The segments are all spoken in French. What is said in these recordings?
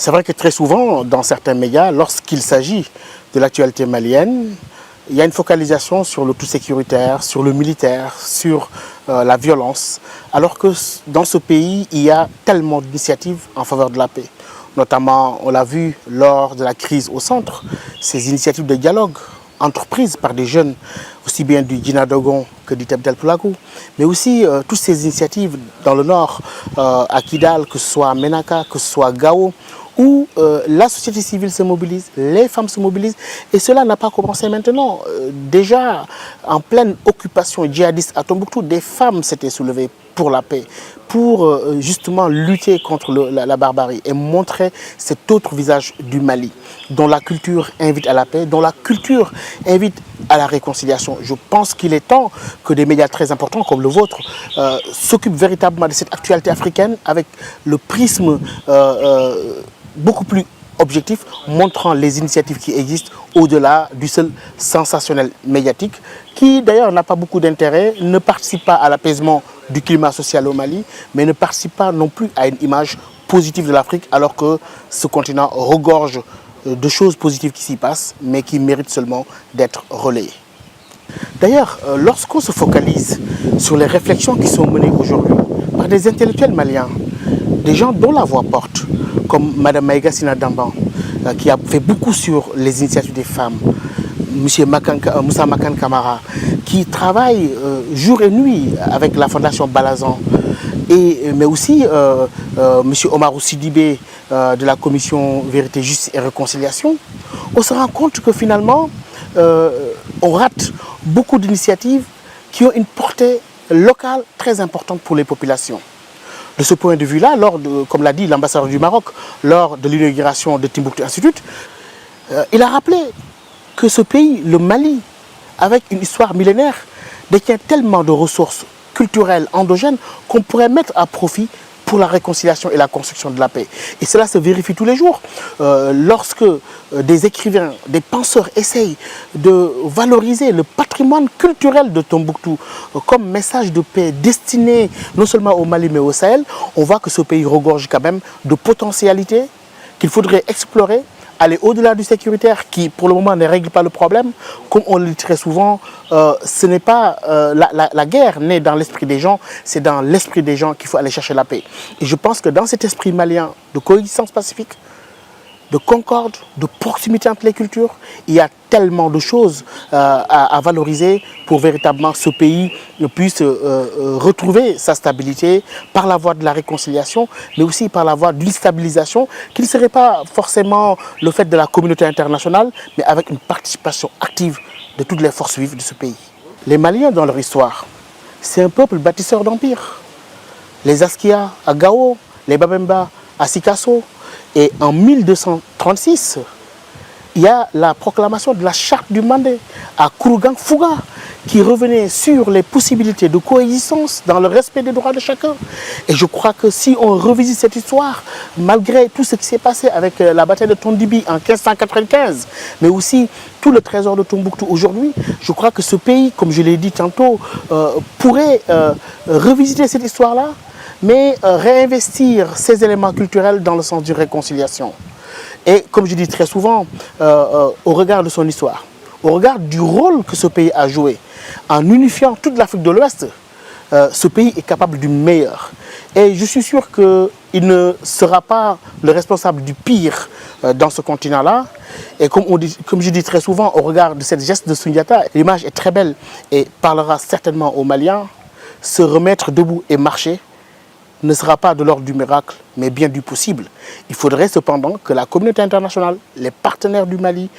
C'est vrai que très souvent, dans certains médias, lorsqu'il s'agit de l'actualité malienne, il y a une focalisation sur le tout sécuritaire, sur le militaire, sur la violence, alors que dans ce pays, il y a tellement d'initiatives en faveur de la paix. Notamment, on l'a vu lors de la crise au centre, ces initiatives de dialogue entreprises par des jeunes, aussi bien du Djina Dogon que du Tebtel Poulagou, mais aussi toutes ces initiatives dans le nord, à Kidal, que ce soit à Menaka, que ce soit à Gao, où la société civile se mobilise, les femmes se mobilisent, et cela n'a pas commencé maintenant. Déjà, en pleine occupation djihadiste à Tombouctou, des femmes s'étaient soulevées pour la paix, pour justement lutter contre la barbarie et montrer cet autre visage du Mali, dont la culture invite à la paix, dont la culture invite à la réconciliation. Je pense qu'il est temps que des médias très importants comme le vôtre s'occupent véritablement de cette actualité africaine avec le prisme beaucoup plus objectif, montrant les initiatives qui existent au-delà du seul sensationnel médiatique, qui d'ailleurs n'a pas beaucoup d'intérêt, ne participe pas à l'apaisement du climat social au Mali, mais ne participe pas non plus à une image positive de l'Afrique, alors que ce continent regorge de choses positives qui s'y passent, mais qui méritent seulement d'être relayées. D'ailleurs, lorsqu'on se focalise sur les réflexions qui sont menées aujourd'hui par des intellectuels maliens, des gens dont la voix porte, comme Mme Maïga Sina Damban, qui a fait beaucoup sur les initiatives des femmes, M. Moussa Makan Kamara, qui travaille jour et nuit avec la Fondation Balazan, mais aussi M. Omarou Sidibé de la Commission Vérité, Justice et Réconciliation, on se rend compte que finalement, on rate beaucoup d'initiatives qui ont une portée locale très importante pour les populations. De ce point de vue-là, comme l'a dit l'ambassadeur du Maroc, lors de l'inauguration de Timbuktu Institute, il a rappelé que ce pays, le Mali, avec une histoire millénaire, détient tellement de ressources culturelles endogènes qu'on pourrait mettre à profit pour la réconciliation et la construction de la paix. Et cela se vérifie tous les jours. Lorsque des écrivains, des penseurs essayent de valoriser le patrimoine culturel de Tombouctou comme message de paix destiné non seulement au Mali mais au Sahel, on voit que ce pays regorge quand même de potentialités qu'il faudrait explorer, aller au-delà du sécuritaire qui pour le moment ne règle pas le problème. Comme on le dit très souvent, ce n'est pas la guerre née dans l'esprit des gens, c'est dans l'esprit des gens qu'il faut aller chercher la paix. Et je pense que dans cet esprit malien de coexistence pacifique, de concorde, de proximité entre les cultures, il y a tellement de choses à valoriser pour véritablement ce pays puisse retrouver sa stabilité par la voie de la réconciliation, mais aussi par la voie d'une stabilisation qui ne serait pas forcément le fait de la communauté internationale, mais avec une participation active de toutes les forces vives de ce pays. Les Maliens, dans leur histoire, c'est un peuple bâtisseur d'empire. Les Askia à Gao, les Babemba à Sikasso. Et en 1236, il y a la proclamation de la charte du Mandé à Kourougang Fouga qui revenait sur les possibilités de coexistence dans le respect des droits de chacun. Et je crois que si on revisite cette histoire, malgré tout ce qui s'est passé avec la bataille de Tondibi en 1595, mais aussi tout le trésor de Tombouctou aujourd'hui, je crois que ce pays, comme je l'ai dit tantôt, pourrait revisiter cette histoire-là, mais réinvestir ces éléments culturels dans le sens d'une réconciliation. Et comme je dis très souvent, au regard de son histoire, au regard du rôle que ce pays a joué, en unifiant toute l'Afrique de l'Ouest, ce pays est capable du meilleur. Et je suis sûr qu'il ne sera pas le responsable du pire dans ce continent-là. Et comme je dis très souvent, au regard de cette geste de Sundiata, l'image est très belle et parlera certainement aux Maliens. Se remettre debout et marcher ne sera pas de l'ordre du miracle, mais bien du possible. Il faudrait cependant que la communauté internationale, les partenaires du Mali,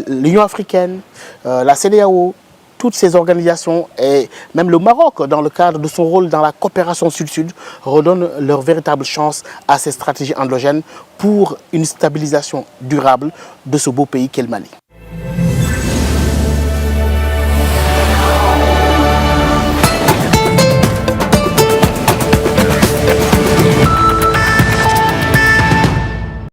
l'Union africaine, la CEDEAO, toutes ces organisations et même le Maroc, dans le cadre de son rôle dans la coopération sud-sud, redonnent leur véritable chance à ces stratégies endogènes pour une stabilisation durable de ce beau pays qu'est le Mali.